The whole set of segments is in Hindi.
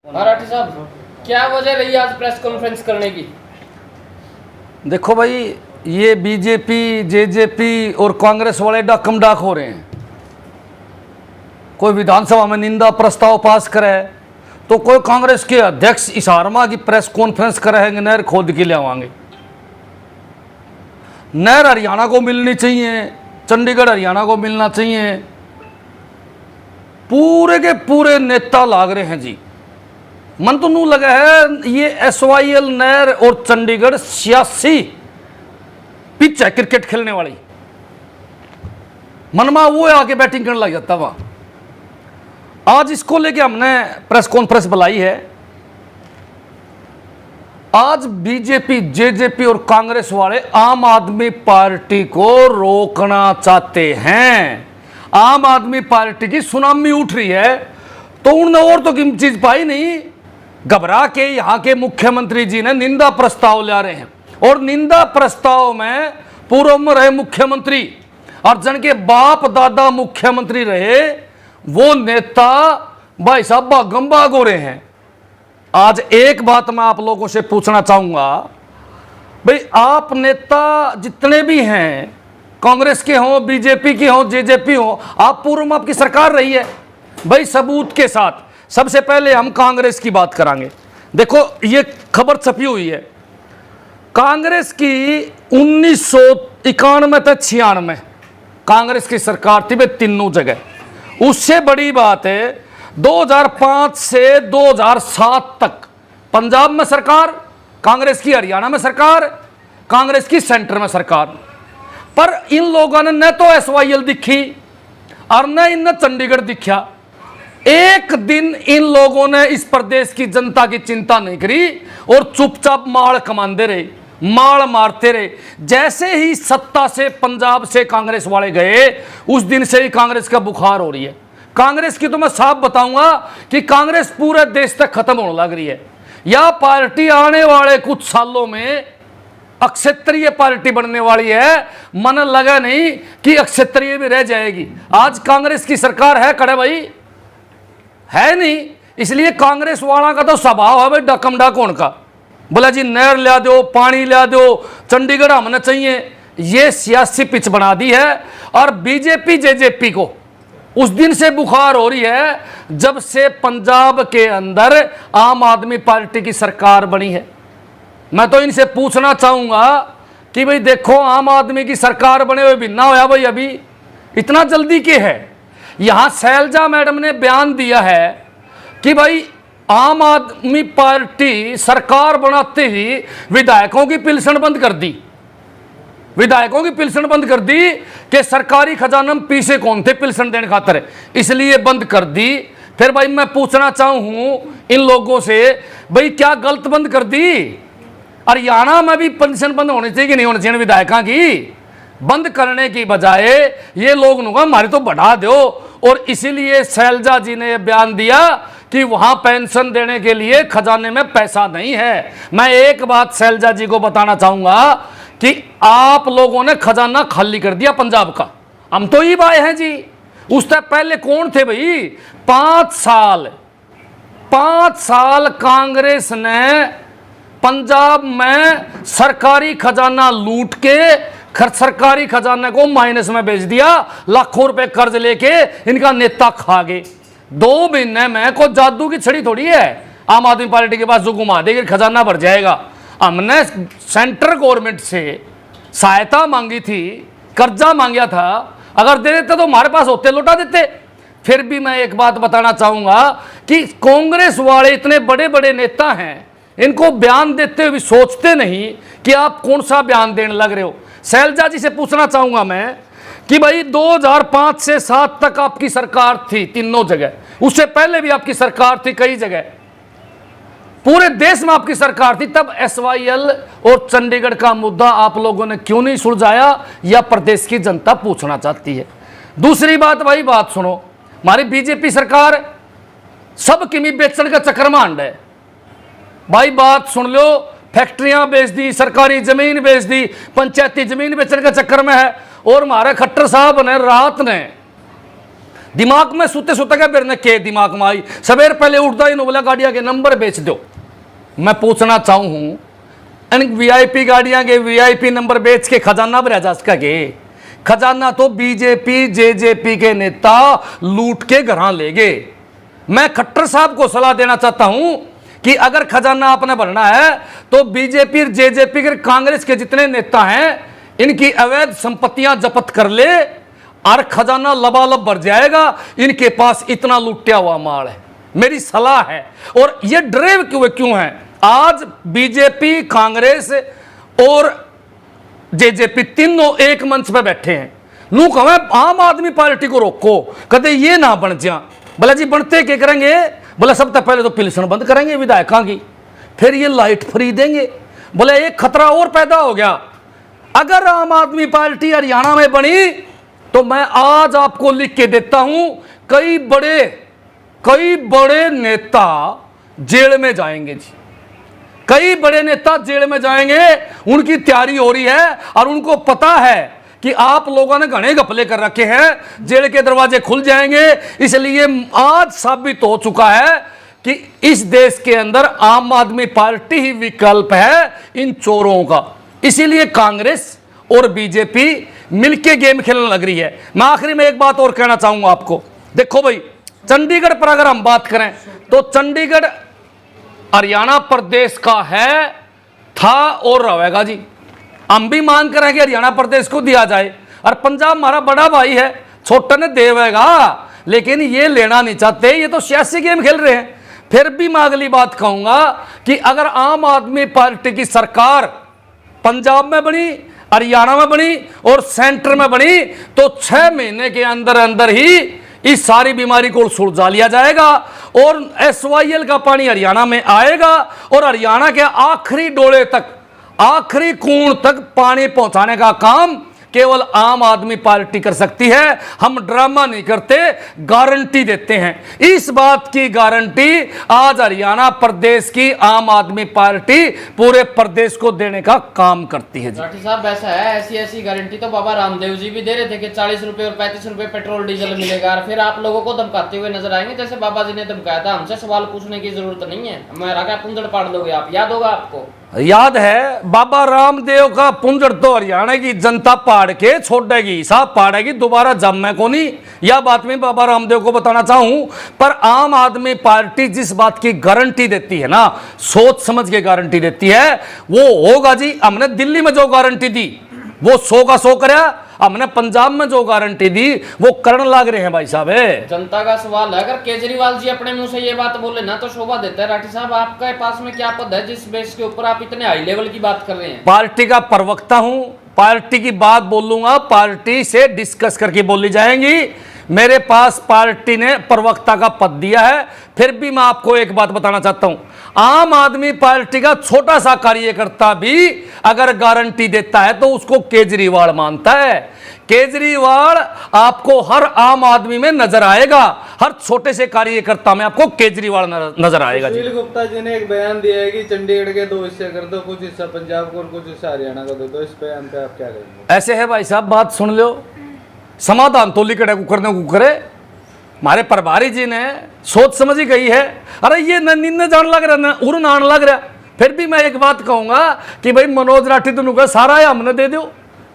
मराठी साहब, क्या वजह रही आज प्रेस कॉन्फ्रेंस करने की? देखो भाई, ये बीजेपी, जेजेपी और कांग्रेस वाले डाकम डाक हो रहे हैं। कोई विधानसभा में निंदा प्रस्ताव पास करे तो कोई कांग्रेस के अध्यक्ष इशारमा की प्रेस कॉन्फ्रेंस करेंगे, नहर खोद के ले आवांगे। नहर हरियाणा को मिलनी चाहिए, चंडीगढ़ हरियाणा को मिलना चाहिए। पूरे के पूरे नेता लाग रहे हैं जी। मन तो नू लगा है ये SYL नहर और चंडीगढ़ सियासी पिच है क्रिकेट खेलने वाली। मनमा वो आके बैटिंग करने लग जाता वहां। आज इसको लेके हमने प्रेस कॉन्फ्रेंस बुलाई है। आज बीजेपी, जेजेपी और कांग्रेस वाले आम आदमी पार्टी को रोकना चाहते हैं। आम आदमी पार्टी की सुनामी उठ रही है तो उन्होंने और तो किसी चीज पाई नहीं। घबरा के यहां के मुख्यमंत्री जी ने निंदा प्रस्ताव ला रहे हैं और निंदा प्रस्ताव में पूर्व में रहे मुख्यमंत्री और जन के बाप दादा मुख्यमंत्री रहे वो नेता भाई साहब भागम भाग हो रहे हैं। आज एक बात मैं आप लोगों से पूछना चाहूंगा, भाई आप नेता जितने भी हैं, कांग्रेस के हों, बीजेपी के हों, जेजेपी हों, आप पूर्व में आपकी सरकार रही है भाई सबूत के साथ। सबसे पहले हम कांग्रेस की बात करेंगे। देखो ये खबर छपी हुई है, कांग्रेस की 1991 तक 96 कांग्रेस की सरकार थी भाई तीनों जगह। उससे बड़ी बात है 2005 से 2007 तक पंजाब में सरकार कांग्रेस की, हरियाणा में सरकार कांग्रेस की, सेंटर में सरकार। पर इन लोगों ने न तो SYL दिखी और न इन चंडीगढ़ दिखा। एक दिन इन लोगों ने इस प्रदेश की जनता की चिंता नहीं करी और चुपचाप माल कमाते रहे, माल मारते रहे। जैसे ही सत्ता से पंजाब से कांग्रेस वाले गए उस दिन से ही कांग्रेस का बुखार हो रही है। कांग्रेस की तो मैं साफ बताऊंगा कि कांग्रेस पूरे देश तक खत्म होने लग रही है। यह पार्टी आने वाले कुछ सालों में अक्षत्रिय पार्टी बनने वाली है। मन लगा नहीं कि अक्षत्रिय भी रह जाएगी। आज कांग्रेस की सरकार है कड़े भाई, है नहीं। इसलिए कांग्रेस वाला का तो स्वभाव है भाई डकम डाक होने का। बोला जी नहर ला दो, पानी ला दो, चंडीगढ़ हमने चाहिए। ये सियासी पिच बना दी है। और बीजेपी, जेजेपी को उस दिन से बुखार हो रही है जब से पंजाब के अंदर आम आदमी पार्टी की सरकार बनी है। मैं तो इनसे पूछना चाहूंगा कि भाई देखो आम आदमी की सरकार बने हुए भी ना होया भाई, अभी इतना जल्दी के है। यहां शैलजा मैडम ने बयान दिया है कि भाई आम आदमी पार्टी सरकार बनाते ही विधायकों की पेंशन बंद कर दी। विधायकों की पेंशन बंद कर दी कि सरकारी खजाना में पीछे कौन थे पेंशन देने खातर, इसलिए बंद कर दी। फिर भाई मैं पूछना चाहूं इन लोगों से, भाई क्या गलत बंद कर दी? हरियाणा में भी पेंशन बंद होनी चाहिए कि नहीं होनी चाहिए विधायकों की? बंद करने की बजाय ये लोग हमारी तो बढ़ा दो। और इसीलिए शैलजा जी ने बयान दिया कि वहां पेंशन देने के लिए खजाने में पैसा नहीं है। मैं एक बात शैलजा जी को बताना चाहूंगा कि आप लोगों ने खजाना खाली कर दिया पंजाब का। हम तो ये बात हैं जी। उससे पहले कौन थे भाई? 5 साल कांग्रेस ने पंजाब में सरकारी खजाना लूट के सरकारी खजाने को माइनस में बेच दिया। लाखों रुपए कर्ज लेके इनका नेता खा गए। 2 महीने में कोई जादू की छड़ी थोड़ी है आम आदमी पार्टी के पास जो घुमा देगी खजाना भर जाएगा। हमने सेंट्रल गवर्नमेंट से सहायता मांगी थी, कर्जा मांगा था, अगर दे देते तो हमारे पास होते लौटा देते। फिर भी मैं एक बात बताना चाहूंगा कि कांग्रेस वाले इतने बड़े बड़े नेता हैं, इनको बयान देते हुए सोचते नहीं कि आप कौन सा बयान देने लग रहे हो। शैलजा जी से पूछना चाहूंगा मैं कि भाई 2005 से 7 तक आपकी सरकार थी तीनों जगह, उससे पहले भी आपकी सरकार थी कई जगह, पूरे देश में आपकी सरकार थी। तब SYL और चंडीगढ़ का मुद्दा आप लोगों ने क्यों नहीं सुलझाया, या प्रदेश की जनता पूछना चाहती है। दूसरी बात भाई, बात सुनो, हमारी बीजेपी सरकार सब किमी बेचने का चक्कर में है भाई। बात सुन लो, फैक्ट्रियां बेच दी, सरकारी जमीन बेच दी, पंचायती जमीन बेचने के चक्कर में है। और हमारे खट्टर साहब ने रात ने दिमाग में सूते सूते के बिरने के दिमाग में आई सवेर पहले उठता ही बोला गाड़ियां के नंबर बेच दो। मैं पूछना चाहूं इन वीआईपी गाड़ियां के वीआईपी नंबर बेच के खजाना भरा जा सका के? खजाना तो बीजेपी जेजेपी के नेता लूट के घर ले गए। मैं खट्टर साहब को सलाह देना चाहता हूं कि अगर खजाना आपने भरना है तो बीजेपी जेजेपी के कांग्रेस के जितने नेता हैं इनकी अवैध संपत्तियां जब्त कर ले और खजाना लबालब भर जाएगा। इनके पास इतना लुटिया हुआ माल है, मेरी सलाह है। और ये डरे क्यों है? आज बीजेपी कांग्रेस और जेजेपी तीनों एक मंच पर बैठे हैं। नू कहे आम आदमी पार्टी को रोको, कदे ये ना बन जा। बोला जी बनते क्या करेंगे? बोला सबसे पहले तो पिलसन बंद करेंगे विधायकों की, फिर ये लाइट फ्री देंगे। बोले एक खतरा और पैदा हो गया, अगर आम आदमी पार्टी हरियाणा में बनी तो मैं आज आपको लिख के देता हूं कई बड़े नेता जेल में जाएंगे जी। कई बड़े नेता जेल में जाएंगे, उनकी तैयारी हो रही है और उनको पता है कि आप लोगों ने घने घपले कर रखे हैं, जेल के दरवाजे खुल जाएंगे। इसलिए आज साबित हो चुका है कि इस देश के अंदर आम आदमी पार्टी ही विकल्प है इन चोरों का। इसीलिए कांग्रेस और बीजेपी मिलके गेम खेलने लग रही है। मैं आखिरी में एक बात और कहना चाहूंगा आपको। देखो भाई, चंडीगढ़ पर अगर हम बात करें तो चंडीगढ़ हरियाणा प्रदेश का है, था और रहेगा जी। हम भी मांग करें कि हरियाणा प्रदेश को दिया जाए, और पंजाब हमारा बड़ा भाई है, छोटा ने देवेगा, लेकिन ये लेना नहीं चाहते। ये तो सियासी गेम खेल रहे हैं। फिर भी मैं अगली बात कहूंगा कि अगर आम आदमी पार्टी की सरकार पंजाब में बनी, हरियाणा में बनी और सेंटर में बनी तो 6 महीने के अंदर अंदर ही इस सारी बीमारी को सुलझा लिया जाएगा और SYL का पानी हरियाणा में आएगा और हरियाणा के आखिरी डोले तक, आखिरी कूण तक पानी पहुंचाने का काम केवल आम आदमी पार्टी कर सकती है। हम ड्रामा नहीं करते, गारंटी देते हैं। इस बात की गारंटी आज हरियाणा प्रदेश की आम आदमी पार्टी पूरे प्रदेश को देने का काम करती है जी। राठी साहब ऐसा है, ऐसी गारंटी तो बाबा रामदेव जी भी दे रहे थे कि 40 रुपए और 35 रुपए पेट्रोल डीजल मिलेगा, और फिर आप लोगों को धमकाते हुए नजर आएंगे जैसे बाबा जी ने धमकाया था। हमसे सवाल पूछने की जरूरत नहीं है, मेरा क्या पुंजड़ पाड़ दोगे आप, याद होगा आपको। याद है, बाबा रामदेव का पुंजड़ तो हरियाणा की जनता पाड़ के छोड़ेगी, साहब पाड़ेगी, दोबारा जम को नहीं। यह बात मैं बाबा रामदेव को बताना चाहूं। पर आम आदमी पार्टी जिस बात की गारंटी देती है ना, सोच समझ के गारंटी देती है, वो होगा जी। हमने दिल्ली में जो गारंटी दी वो 100 का 100 कराया, हमने पंजाब में जो गारंटी दी वो करने लग रहे हैं भाई साहब। जनता का सवाल है, अगर केजरीवाल जी अपने मुंह से ये बात बोले ना तो शोभा देता है। राठी साहब, आपके पास में क्या पद है जिस बेस के ऊपर आप इतने हाई लेवल की बात कर रहे हैं? पार्टी का प्रवक्ता हूं, पार्टी की बात बोलूंगा, पार्टी से डिस्कस करके बोली जाएंगी। मेरे पास पार्टी ने प्रवक्ता का पद दिया है। फिर भी मैं आपको एक बात बताना चाहता हूं, आम आदमी पार्टी का छोटा सा कार्यकर्ता भी अगर गारंटी देता है तो उसको केजरीवाल मानता है। केजरीवाल आपको हर आम आदमी में नजर आएगा, हर छोटे से कार्यकर्ता में आपको केजरीवाल नजर आएगा। सुशील गुप्ता जी ने एक बयान दिया है कि चंडीगढ़ के 2 हिस्से कर दो, कुछ हिस्सा पंजाब को और कुछ हिस्सा हरियाणा को दे दो। इस बयान पे आप क्या कहेंगे? ऐसे है भाई साहब, बात सुन लो, समाधान तो लिखड़े को करने को करे। हमारे प्रभारी जी ने सोच समझ ही गई है। अरे ये निन्ने जान लग रहा, उड़ नान लग रहा। फिर भी मैं एक बात कहूंगा कि भाई मनोज राठी तो सारा है हमने दे दो,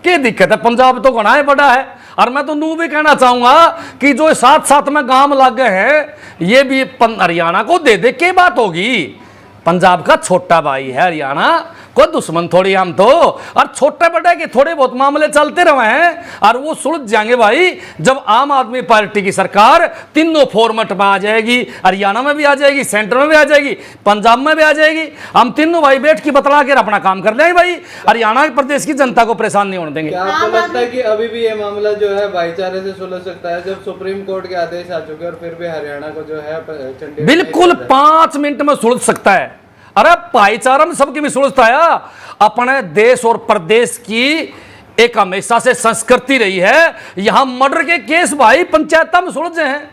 क्या दिक्कत है? पंजाब तो घना है, बड़ा है। और मैं तो नू भी कहना चाहूंगा कि जो साथ साथ में गांव लग गए हैं ये भी हरियाणा को दे दे, क्या बात होगी? पंजाब का छोटा भाई है हरियाणा, कोई दुश्मन थोड़ी हम तो। और छोटे बड़े के थोड़े बहुत मामले चलते रहे हैं और वो सुलझ जाएंगे भाई जब आम आदमी पार्टी की सरकार तीनों फॉर्मेट में आ जाएगी। हरियाणा में भी आ जाएगी, सेंटर में भी आ जाएगी, पंजाब में भी आ जाएगी। हम तीनों भाई बैठ के बतला कर अपना काम कर लेंगे भाई। हरियाणा प्रदेश की जनता को परेशान नहीं होने देंगे। क्या आपको लगता है कि अभी भी ये मामला जो है भाईचारे से सुलझ सकता है जब सुप्रीम कोर्ट के आदेश आ चुके और फिर भी हरियाणा को जो है चंडीगढ़ बिल्कुल 5 मिनट में सुलझ सकता है। अरे भाईचारा में सबकी भी सुलझता है। अपने देश और प्रदेश की एक हमेशा से संस्कृति रही है, यहां मर्डर के केस भाई पंचायत में सुलझे हैं।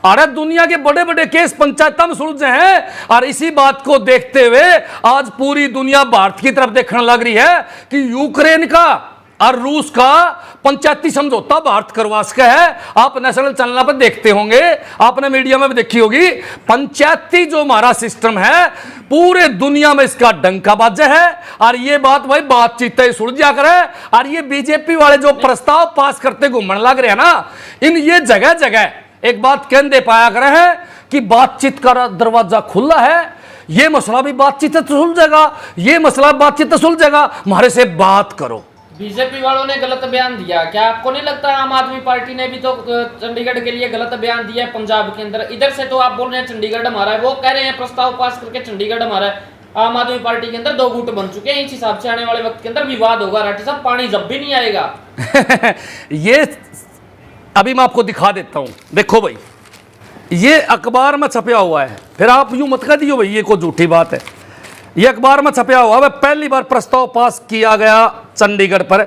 अरे दुनिया के बड़े बड़े केस पंचायत में सुलझे हैं। और इसी बात को देखते हुए आज पूरी दुनिया भारत की तरफ देखने लग रही है कि यूक्रेन का और रूस का पंचायती समझौता भारत करवा सका है। आप नेशनल चैनल पर देखते होंगे, आपने मीडिया में भी देखी होगी, पंचायती जो हमारा सिस्टम है पूरे दुनिया में इसका डंका बाजा है। और ये बात भाई बातचीत सुलझ जा करे। और ये बीजेपी वाले जो प्रस्ताव पास करते घूमने लग रहे हैं ना, इन ये जगह जगह एक बात कहने दे पाया करे है कि बातचीत का दरवाजा खुला है, ये मसला भी बातचीत से सुलझेगा, ये मसला बातचीत से सुलझेगा, हमारे से बात करो। बीजेपी वालों ने गलत बयान दिया, क्या आपको नहीं लगता आम आदमी पार्टी ने भी तो चंडीगढ़ के लिए गलत बयान दिया है पंजाब के अंदर? इधर से तो आप बोल रहे हैं चंडीगढ़ हमारा है, वो कह रहे हैं प्रस्ताव पास करके चंडीगढ़ हमारा है। आम आदमी पार्टी के अंदर दो गुट बन चुके हैं, इस हिसाब से आने वाले वक्त के अंदर विवाद होगा। राठी साहब, पानी जब भी नहीं आएगा। ये अभी मैं आपको दिखा देता हूं, देखो भाई, ये अखबार में छपया हुआ है, फिर आप यूं मत कह दियो भाई ये कोई झूठी बात है। ये अखबार में छपया हुआ है, पहली बार प्रस्ताव पास किया गया चंडीगढ़ पर,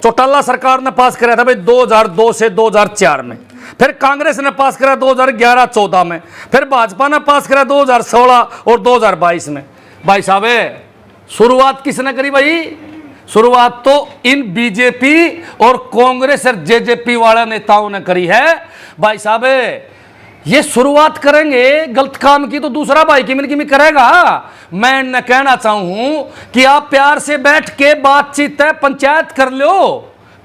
चौटाला सरकार ने पास कराया था भाई 2002 से 2004 में, फिर कांग्रेस ने पास कराया 2011-14 में, फिर भाजपा ने पास कराया 2016 और 2022 में। भाई साहब, शुरुआत किसने करी भाई? शुरुआत तो इन बीजेपी और कांग्रेस और जेजेपी वाले नेताओं ने करी है। भाई साहब, ये शुरुआत करेंगे गलत काम की तो दूसरा भाई किमी करेगा। मैं न कहना चाहूं कि आप प्यार से बैठ के बातचीत है, पंचायत कर लो,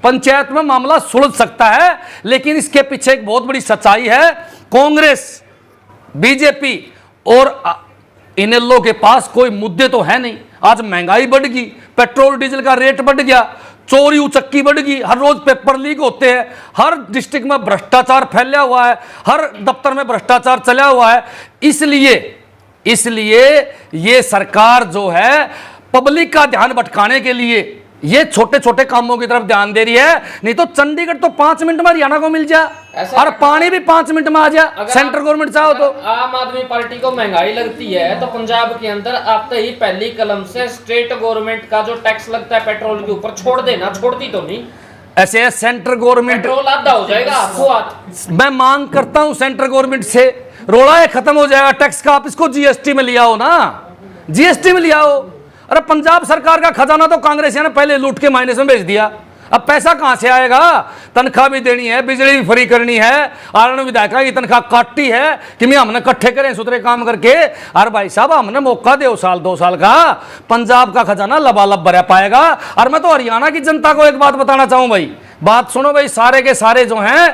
पंचायत में मामला सुलझ सकता है। लेकिन इसके पीछे एक बहुत बड़ी सच्चाई है, कांग्रेस, बीजेपी और इन लोगों के पास कोई मुद्दे तो है नहीं। आज महंगाई बढ़ गई, पेट्रोल डीजल का रेट बढ़ गया, चोरी उचक्की बढ़ गई, हर रोज पेपर लीक होते हैं, हर डिस्ट्रिक्ट में भ्रष्टाचार फैला हुआ है, हर दफ्तर में भ्रष्टाचार चला हुआ है। इसलिए ये सरकार जो है पब्लिक का ध्यान भटकाने के लिए ये छोटे छोटे कामों की तरफ ध्यान दे रही है। नहीं तो चंडीगढ़ तो 5 मिनट में हरियाणा को मिल जाए और पानी भी 5 मिनट में आ जाए, सेंट्रल गवर्नमेंट चाहो तो। आम आदमी पार्टी को महंगाई लगती है तो पंजाब के अंदर आते ही पहली कलम से स्टेट गवर्नमेंट का जो टैक्स लगता है पेट्रोल के ऊपर छोड़ देना, छोड़ती तो नहीं। ऐसे सेंट्रल गवर्नमेंट पेट्रोल आधा हो जाएगा आपको। मैं मांग करता हूं सेंट्रल गवर्नमेंट से, रोड़ा है खत्म हो जाएगा टैक्स का, आप इसको जीएसटी में ले आओ ना, जीएसटी में ले आओ। अरे पंजाब सरकार का खजाना तो कांग्रेसियों ने पहले लूट के माइनस में भेज दिया, अब पैसा कहां से आएगा? तनख्वाह भी देनी है, बिजली भी फ्री करनी है, आरण विधायक की तनख्वाह काटती है कि मैं हमने इकट्ठे करें सुथरे काम करके। अरे भाई साहब, हमने मौका दो साल 2 साल का, पंजाब का खजाना लबालब भरा पाएगा। और मैं तो हरियाणा की जनता को एक बात बताना चाहूं भाई, बात सुनो भाई, सारे के सारे जो हैं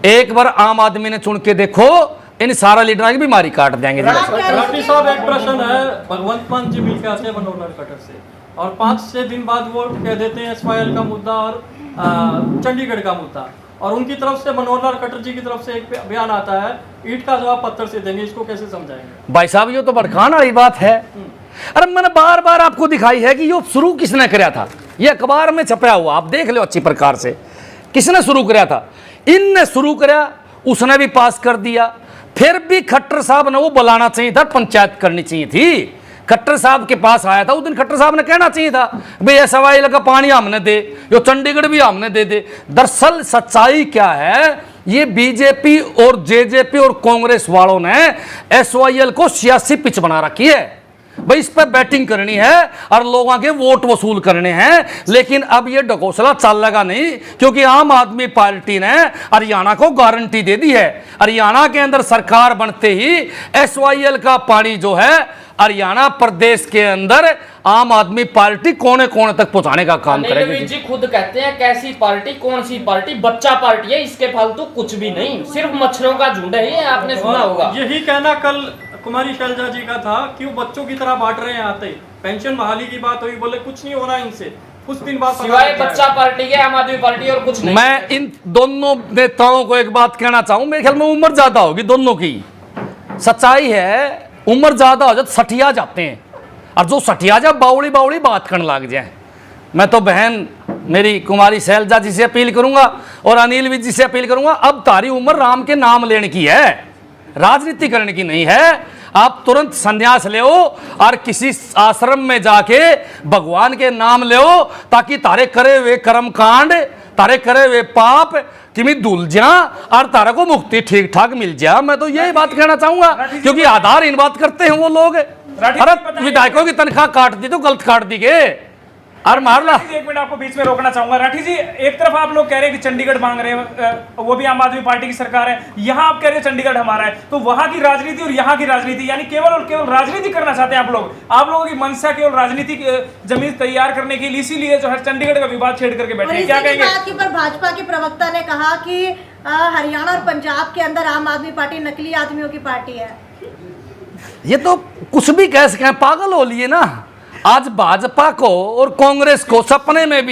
एक बार आम आदमी ने चुन के देखो, इन सारा लीडर की बीमारी काट देंगे। राठी साहब, एक प्रश्न है, भगवंत मान जी मिल के आते हैं मनोहर कटर से और 5 से दिन बाद वो कह देते हैं SYL का मुद्दा और चंडीगढ़ का मुद्दा, और उनकी तरफ से मनोहर कटर जी की तरफ से एक बयान आता है ईंट का जवाब पत्थर से देंगे। इसको कैसे समझाएंगे? भाई साहब, ये तो भड़काने वाली बात है। अरे मैंने बार बार आपको दिखाई है कि ये शुरू किसने कराया था, ये अखबार में छपया हुआ, आप देख लो अच्छी प्रकार से, किसने शुरू कराया था? इनने शुरू कराया, उसने भी पास कर दिया। फिर भी खट्टर साहब ने वो बुलाना चाहिए था, पंचायत करनी चाहिए थी। खट्टर साहब के पास आया था उस दिन, खट्टर साहब ने कहना चाहिए था भाई SYL का पानी हमने दे, यो चंडीगढ़ भी हमने दे दे। दरअसल सच्चाई क्या है, ये बीजेपी और जेजेपी और कांग्रेस वालों ने SYL को सियासी पिच बना रखी है भाई, इस पर बैटिंग करनी है और लोगों के वोट वसूल करने हैं। लेकिन अब ये ढकोसला चलेगा नहीं, क्योंकि आम आदमी पार्टी ने हरियाणा को गारंटी दे दी है। हरियाणा के अंदर सरकार बनते ही SYL का पानी जो है हरियाणा प्रदेश के अंदर आम आदमी पार्टी कोने कोने तक पहुंचाने का काम करेगी। जी खुद कहते हैं कैसी पार्टी, कौन सी पार्टी, बच्चा पार्टी है, इसके फालतू कुछ भी नहीं, सिर्फ मच्छरों का झुंड है, ये आपने सुना होगा। यही कहना कल कुमारी शैलजा जी का था कि वो बच्चों की तरह बांट रहे हैं। आते ही पेंशन बहाली की बात हुई, बोले कुछ नहीं हो रहा इनसे, कुछ दिन बाद सिवाय बच्चा पार्टी के आम आदमी पार्टी और कुछ नहीं। मैं इन दोनों नेताओं को एक बात कहना चाहूं, मेरे ख्याल में उम्र ज्यादा होगी दोनों की, सच्चाई है, उम्र ज्यादा हो जाए सठिया जाते हैं, और जो सठिया जाए बावड़ी बावड़ी बात करने लग जाए। मैं तो बहन मेरी कुमारी शैलजा जी से अपील करूंगा और अनिल विज जी से अपील करूंगा, अब तारी उम्र राम के नाम लेने की है, राजनीति करने की नहीं है। आप तुरंत संन्यास ले और किसी आश्रम में जाके भगवान के नाम ले, ताकि तारे करे हुए कर्म कांड, तारे करे हुए पाप किमी धुल जा और तारा को मुक्ति ठीक ठाक मिल जा। मैं तो यही बात कहना चाहूंगा, क्योंकि आधार इन बात करते हैं वो लोग। अरे विधायकों की तनख्वाह काट दी तो गलत काट दी गए, और मारला। एक मिनट आपको बीच में रोकना चाहूंगा राठी जी। एक तरफ आप लोग कह रहे हैं कि चंडीगढ़ मांग रहे हैं, वो भी आम आदमी पार्टी की सरकार है, यहाँ आप कह रहे हैं चंडीगढ़ हमारा है, तो वहां की राजनीति और यहाँ की राजनीति यानी केवल और केवल राजनीति करना चाहते हैं आप लोग। आप लोगों की मंशा केवल राजनीति जमीन तैयार करने के लिए, इसीलिए जो है चंडीगढ़ का विवाद छेड़ करके बैठे हैं। क्या कहेंगे? बात के ऊपर भाजपा के प्रवक्ता ने कहा कि हरियाणा और पंजाब के अंदर आम आदमी पार्टी नकली आदमियों की पार्टी है। ये तो कुछ भी कह सके, पागल हो लिए ना। आज भाजपा को और कांग्रेस को सपने में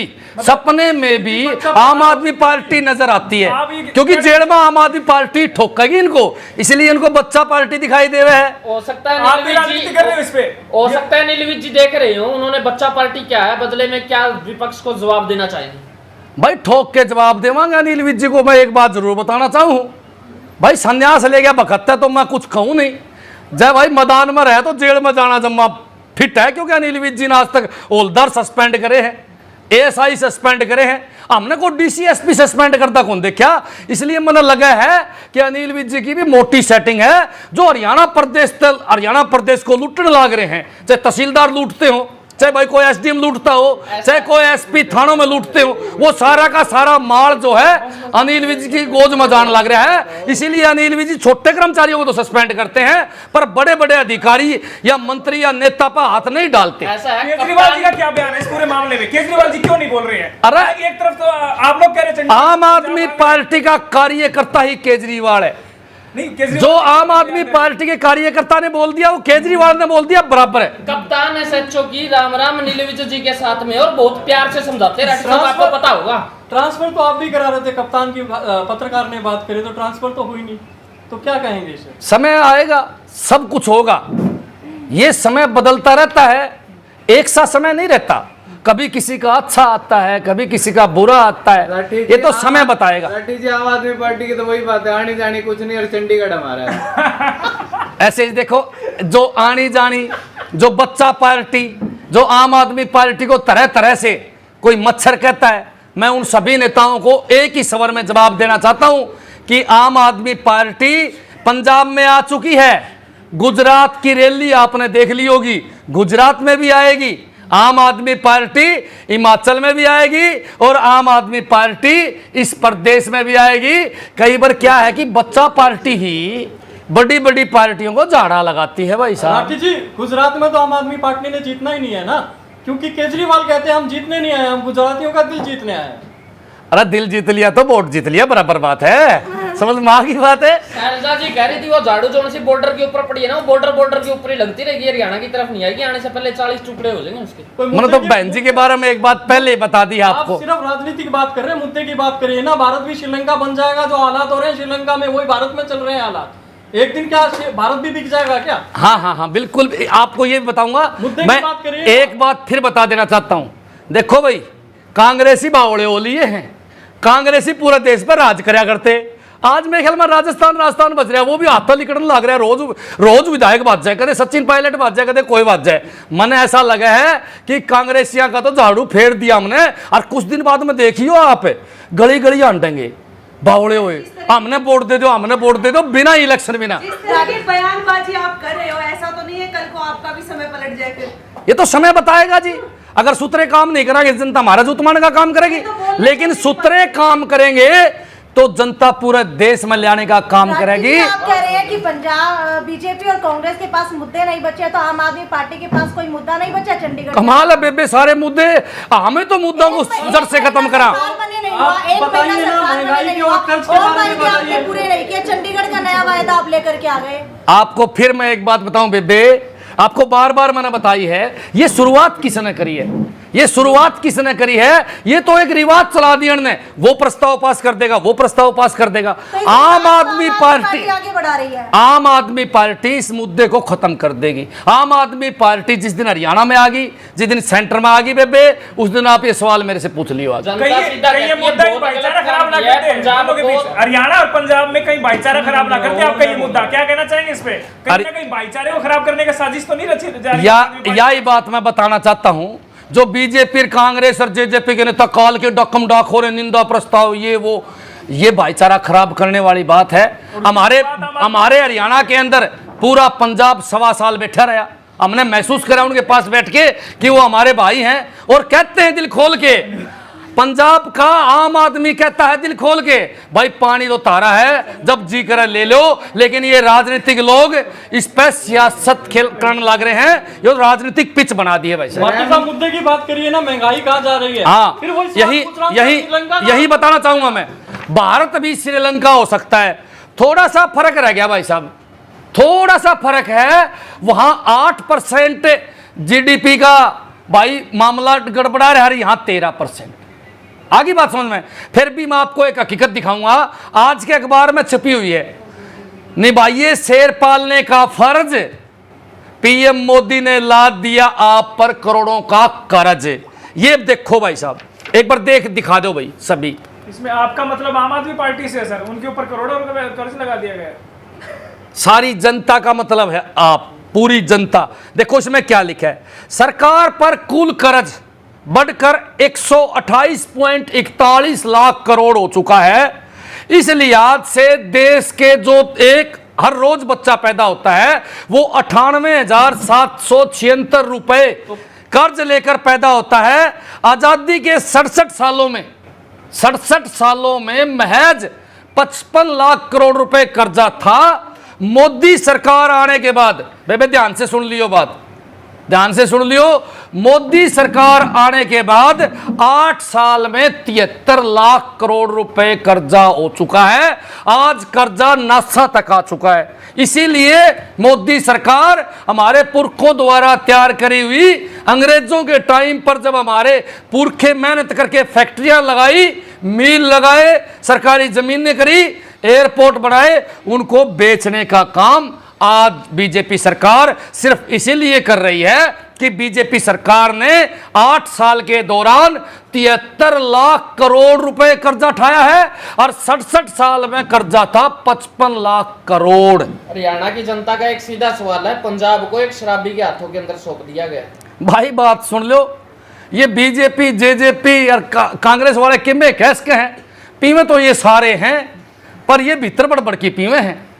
भी आम आदमी पार्टी नजर आती है, क्योंकि जेल में आम आदमी पार्टी ठोकेगी इनको, इसलिए इनको बच्चा पार्टी दिखाई दे रहा है। हो सकता है आप भी राजनीति कर रहे हो इस पे। हो सकता है नीलवित जी देख रहे हो, उन्होंने बच्चा पार्टी क्या है, बदले में क्या विपक्ष को जवाब देना चाहेंगे? भाई ठोक के जवाब देवांगा नीलवित जी को। मैं एक बात जरूर बताना चाहूँ, भाई संन्यास ले गया बखत्ता तो मैं कुछ कहूँ नहीं। जब भाई मैदान में रहे तो जेल में जाना जम्मा फिट है, क्योंकि अनिल विज जी ने आज तक हौलदार सस्पेंड करे हैं, एएसआई सस्पेंड करे हैं, हमने को डीसीएसपी सस्पेंड करता कौन देखा। इसलिए मैंने लगा है कि अनिल विज जी की भी मोटी सेटिंग है, जो हरियाणा प्रदेश को लूटने लाग रहे हैं। चाहे तहसीलदार लूटते हो, चाहे भाई कोई एसडीएम लूटता हो, चाहे कोई एसपी थानों में लूटते हो, वो सारा का सारा माल जो है अनिल विज की गोद में जान लग रहा है। इसीलिए अनिल विज छोटे कर्मचारियों को तो सस्पेंड करते हैं, पर बड़े बड़े अधिकारी या मंत्री या नेता पर हाथ नहीं डालते। ऐसा है। केजरीवाल जी का क्या बयान है इस पूरे मामले में? केजरीवाल जी क्यों नहीं बोल रहे हैं? अरे एक तरफ तो आप लोग कह रहे हैं आम आदमी पार्टी का कार्यकर्ता ही केजरीवाल है। नहीं, जो आम आदमी पार्टी के कार्यकर्ता ने बोल दिया वो केजरीवाल ने बोल दिया, बराबर है। कप्तान एसएचओ की राम नीलविज जी के साथ में और बहुत प्यार से समझाते हैं, आपको पता होगा। ट्रांसफर तो आप भी करा रहे थे, कप्तान की पत्रकार ने बात करी तो ट्रांसफर तो हुई नहीं, तो क्या कहेंगे इसे? समय आएगा, सब कुछ होगा। ये समय बदलता रहता है, एक सा समय नहीं रहता। कभी किसी का अच्छा आता है, कभी किसी का बुरा आता है, ये तो समय बताएगा। राठी जी, आम आदमी पार्टी की तो वही बात है, आनी जानी कुछ नहीं, और चंडीगढ़ हमारा है। ऐसे ही देखो, जो आनी जानी, जो बच्चा पार्टी, जो आम आदमी पार्टी को तरह तरह से कोई मच्छर कहता है, मैं उन सभी नेताओं को एक ही स्वर में जवाब देना चाहता हूं कि आम आदमी पार्टी पंजाब में आ चुकी है, गुजरात की रैली आपने देख ली होगी, गुजरात में भी आएगी। आम आदमी पार्टी हिमाचल में भी आएगी और आम आदमी पार्टी इस प्रदेश में भी आएगी। कई बार क्या है कि बच्चा पार्टी ही बड़ी बड़ी पार्टियों को झाड़ा लगाती है। भाई साहब राठी जी, गुजरात में तो आम आदमी पार्टी ने जीतना ही नहीं है ना, क्योंकि केजरीवाल कहते हैं हम जीतने नहीं आए, हम गुजरातियों का दिल जीतने आए हैं। अरे दिल जीत लिया तो वोट जीत लिया, बराबर बात है। समझ में आ की बात है। शैलजा जी कह रही थी वो झाड़ू जो सी बॉर्डर के ऊपर पड़ी है ना, वो बॉर्डर के ऊपर ही लगती रहेगी, हरियाणा की तरफ नहीं आएगी, आने से पहले 40 टुकड़े हो जाएंगे उसके। मैंने तो बहन जी के बारे में एक बात पहले ही बता दी आपको। आप सिर्फ राजनीति की बात कर रहे हैं, मुद्दे की बात करिए ना। भारत भी श्रीलंका बन जाएगा, जो हालात हो रहे हैं श्रीलंका में वही भारत में चल रहे हैं हालात। एक दिन क्या भारत भी बिक जाएगा क्या? हाँ, बिल्कुल। आपको ये बताऊंगा, मैं एक बात फिर बता देना चाहता हूं। देखो भाई, कांग्रेसी बावड़े हो लिए हैं, कांग्रेसी पूरे देश पर राज करया करते। आज मेरे ख्याल में राजस्थान बच रहा है, वो भी हाथों निकलने लग रहा है। रोज विधायक बात जाए, कदे सचिन पायलट बात जाए, कदे कोई बात जाए। मन ऐसा लगा है कि कांग्रेसियों का तो झाड़ू फेर दिया हमने, और कुछ दिन बाद में देखियो आप गली गली आंटेंगे बावड़े हुए, हमने वोट दे दो बिना इलेक्शन बिना। बयानबाजी आप कर रहे हो, ऐसा तो नहीं है कल को आपका भी समय पलट जाए? फिर ये तो समय बताएगा जी। अगर सूत्रे काम नहीं करेंगे जनता हमारा जुतमान का काम करेगी, लेकिन सूत्रे काम करेंगे तो जनता पूरे देश में लाने का काम करेगी। आप कह रहे हैं कि पंजाब बीजेपी और कांग्रेस के पास मुद्दे नहीं बचे, तो आम आदमी पार्टी के पास कोई मुद्दा नहीं बचा चंडीगढ़? कमाल है बेबे, सारे मुद्दे हमें तो मुद्दों को जड़ से खत्म करा। पूरे नहीं किया, चंडीगढ़ का नया वायदा आप लेकर के आ गए। आपको फिर मैं एक बात बताऊं बेबे, आपको बार बार मैंने बताई है, ये शुरुआत किसने करी है, ये शुरुआत किसने करी है? ये तो एक रिवाज चला दिया ने, वो प्रस्ताव पास कर देगा, वो प्रस्ताव पास कर देगा। आम आदमी पार्टी आगे बढ़ा रही है। आम आदमी पार्टी इस मुद्दे को खत्म कर देगी। आम आदमी पार्टी जिस दिन हरियाणा में आ गई, जिस दिन सेंटर में आ गई बेबे, उस दिन आप ये सवाल मेरे से पूछ लियो। हरियाणा और पंजाब में कहीं भाईचारा खराब ना करते, आपका ये मुद्दा क्या कहना चाहेंगे इस पे? कहीं ना कहीं भाईचारे को खराब करने का साजिश तो नहीं रची जा रही? यही बात मैं बताना चाहता हूं। जो बीजेपी, कांग्रेस और जेजेपी के नेता काल के डकम डाक हो रहे, निंदा प्रस्ताव, ये भाईचारा खराब करने वाली बात है। हमारे हरियाणा के अंदर पूरा पंजाब 1.25 साल बैठा रहा, हमने महसूस करा उनके पास बैठ के कि वो हमारे भाई हैं, और कहते हैं दिल खोल के, पंजाब का आम आदमी कहता है दिल खोल के, भाई पानी तो तारा है, जब जी करे ले लो। लेकिन ये राजनीतिक लोग इस पर सियासत खेल करने लग रहे हैं, ये राजनीतिक पिच बना दी है भाई साहब। बाकी साहब मुद्दे की बात करिए ना, महंगाई कहाँ जा रही है? हाँ, फिर वही सवाल पूछ रहा हूं, श्रीलंका का- यही बताना चाहूंगा मैं। भारत भी श्रीलंका हो सकता है, थोड़ा सा फर्क रह गया भाई साहब, थोड़ा सा फर्क है। वहां 8% जीडीपी का भाई मामला गड़बड़ा रहा है, यहां 13%। आगे बात समझ में। फिर भी मैं आपको एक हकीकत दिखाऊंगा, आज के अखबार में छपी हुई है, निभाइए शेर पालने का फर्ज, पीएम मोदी ने लाद दिया आप पर करोड़ों का कर्ज। ये देखो भाई साहब, एक बार दिखा दो भाई सभी। इसमें आपका मतलब आम आदमी पार्टी से है सर, उनके ऊपर करोड़ों रुपए कर्ज लगा दिया गया है। सारी जनता का मतलब है आप, पूरी जनता। देखो इसमें क्या लिखा है, सरकार पर कुल कर्ज बढ़कर 128.41 लाख करोड़ हो चुका है। इस लिहाज से देश के जो एक हर रोज बच्चा पैदा होता है वो 98,776 रुपए कर्ज लेकर पैदा होता है। आजादी के 67 सालों में महज 55 लाख करोड़ रुपए कर्जा था। मोदी सरकार आने के बाद, बेबे ध्यान से सुन लियो बात, ध्यान से सुन लियो, मोदी सरकार आने के बाद 8 साल में 73 लाख करोड़ रुपए कर्जा हो चुका है। आज कर्जा नासा तक आ चुका है। इसीलिए मोदी सरकार हमारे पुरखों द्वारा तैयार करी हुई, अंग्रेजों के टाइम पर जब हमारे पुरखे मेहनत करके फैक्ट्रियां लगाई, मिल लगाए, सरकारी जमीनें करी, एयरपोर्ट बनाए, उनको बेचने का काम आज बीजेपी सरकार सिर्फ इसीलिए कर रही है कि बीजेपी सरकार ने 8 साल के दौरान 73 लाख करोड़ रुपए कर्जा उठाया है, और 67 साल में कर्जा था 55 लाख करोड़। हरियाणा की जनता का एक सीधा सवाल है, पंजाब को एक शराबी के हाथों के अंदर सौंप दिया गया। भाई बात सुन लो, ये बीजेपी जेजेपी और कांग्रेस वाले किम्बे कैस के हैं, पीवे तो ये सारे हैं, पर ये भीतर बड़बड़ की पीवे हैं।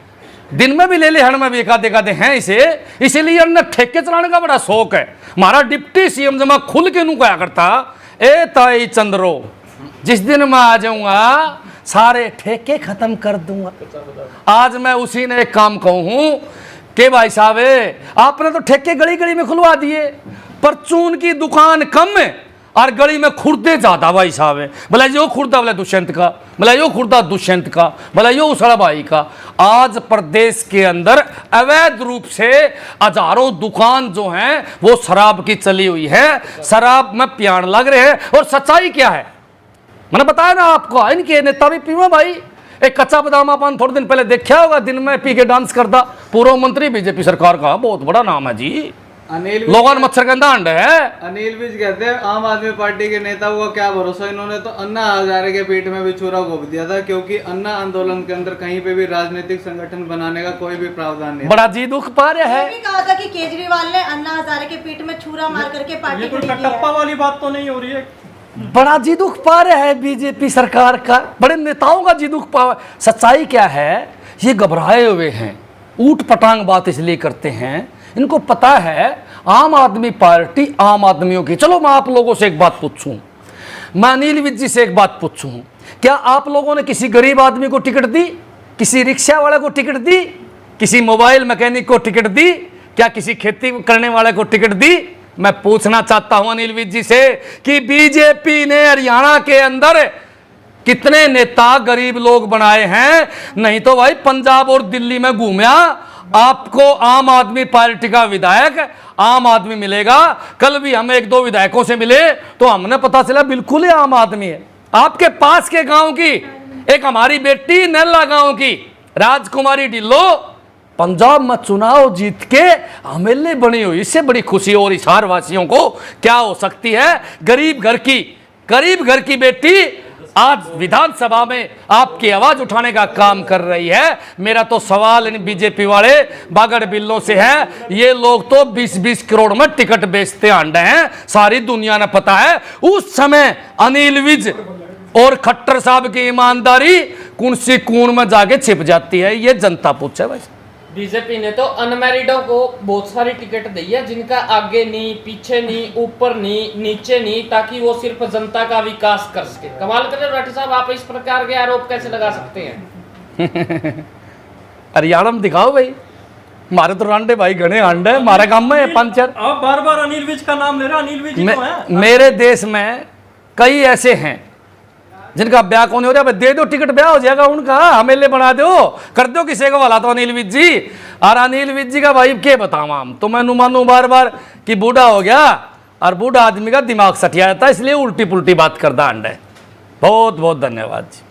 दिन में भी ले ले, हड़ में भी एकाधे हैं इसे, इसीलिए अन्य ठेके चलाने का बड़ा शौक है। हमारा डिप्टी सीएम जमा खुल के नू कहा करता, ए ताई चंद्रो, जिस दिन मैं आ जाऊंगा सारे ठेके खत्म कर दूंगा। आज मैं उसी ने एक काम कहूं कि भाई साहब आपने तो ठेके गली गली में खुलवा दिए, परचून की दुकान कम है और गली में खुर्दे ज्यादा भाई साहब है। भला यो खुर्दा बोले दुष्यंत का, भला यो खुर्दा दुष्यंत का, भला यो उसड़ा भाई का। आज प्रदेश के अंदर अवैध रूप से हजारों दुकान जो हैं वो शराब की चली हुई है, शराब में पियान लग रहे हैं। और सच्चाई क्या है, मैंने बताया ना आपको, इनके नेता भी पीवे भाई। एक कच्चा बादाम अपन थोड़े दिन पहले देखा होगा, दिन में पी के डांस करता, पूर्व मंत्री बीजेपी सरकार का, बहुत बड़ा नाम है जी, अनिल लोगन मच्छरगंधा अंड है। अनिल विज कहते हैं आम आदमी पार्टी के नेता हुआ क्या भरोसा, इन्होंने तो अन्ना हजारे के पेट में भी छुरा घोप दिया था, क्योंकि अन्ना आंदोलन के अंदर कहीं पे भी राजनीतिक संगठन बनाने का कोई भी प्रावधान नहीं। बड़ा जी दुख पा रहा ये है। भी कहा था कि केजरीवाल ने अन्ना हजारे के पीठ में छुरा मार करके पार्टी ये कोई खड़ी की कटप्पा है। वाली बात तो नहीं हो रही है? बड़ा जी दुख पा रहा है बीजेपी सरकार का, बड़े नेताओं का जी दुख पा। सच्चाई क्या है, ये घबराए हुए हैं, ऊट पटांग बात इसलिए करते हैं, इनको पता है आम आदमी पार्टी आम आदमियों की। चलो मैं आप लोगों से एक बात पूछूं, मैं अनिल विज जी से एक बात पूछूं, क्या आप लोगों ने किसी गरीब आदमी को टिकट दी, किसी रिक्शा वाले को टिकट दी, किसी मोबाइल मैकेनिक को टिकट दी, क्या किसी खेती करने वाले को टिकट दी? मैं पूछना चाहता हूं अनिल विज जी से कि बीजेपी ने हरियाणा के अंदर कितने नेता गरीब लोग बनाए हैं? नहीं तो भाई पंजाब और दिल्ली में घूमया, आपको आम आदमी पार्टी का विधायक आम आदमी मिलेगा। कल भी हम 1-2 विधायकों से मिले तो हमने पता चला बिल्कुल ही आम आदमी है। आपके पास के गांव की एक हमारी बेटी नल्ला गांव की राजकुमारी ढिल्लो पंजाब में चुनाव जीत के एमएलए बनी हुई, इससे बड़ी खुशी और हिसार वासियों को क्या हो सकती है? गरीब घर की बेटी आज विधानसभा में आपकी आवाज उठाने का काम कर रही है। मेरा तो सवाल इन बीजेपी वाले बागड़ बिल्लों से है, ये लोग तो 20-20 करोड़ में टिकट बेचते आंडे हैं, सारी दुनिया ने पता है। उस समय अनिल विज और खट्टर साहब की ईमानदारी कुंसी कून में जाके छिप जाती है, ये जनता पूछे भाई। बीजेपी ने तो अनमैरिडों को बहुत सारी टिकट दी है, जिनका आगे नहीं, पीछे नहीं, ऊपर नहीं, नीचे नहीं, ताकि वो सिर्फ जनता का विकास कर सके। कमाल कर रहे हो राठी साहब, आप इस प्रकार के आरोप कैसे लगा सकते हैं? हरियाणा में दिखाओ भाई, हमारे तो रांडे भाई घने अंडे है, हमारे काम में पंचर। आप बार बार अनिल विज का नाम ले रहे हैं, अनिल विज ही तो है। मेरे देश में कई ऐसे हैं जिनका ब्याह कौन हो रहा है, दे दो टिकट, ब्याह हो जाएगा उनका, हमेले बना दो, कर दो किसी को वाला तो अनिल विज जी। और अनिल विज जी का भाई क्या बताऊं हम तो, मैं मानू बार बार कि बूढ़ा हो गया, और बूढ़ा आदमी का दिमाग सटिया जाता है, इसलिए उल्टी पुल्टी बात करता अंडे। बहुत बहुत धन्यवाद जी।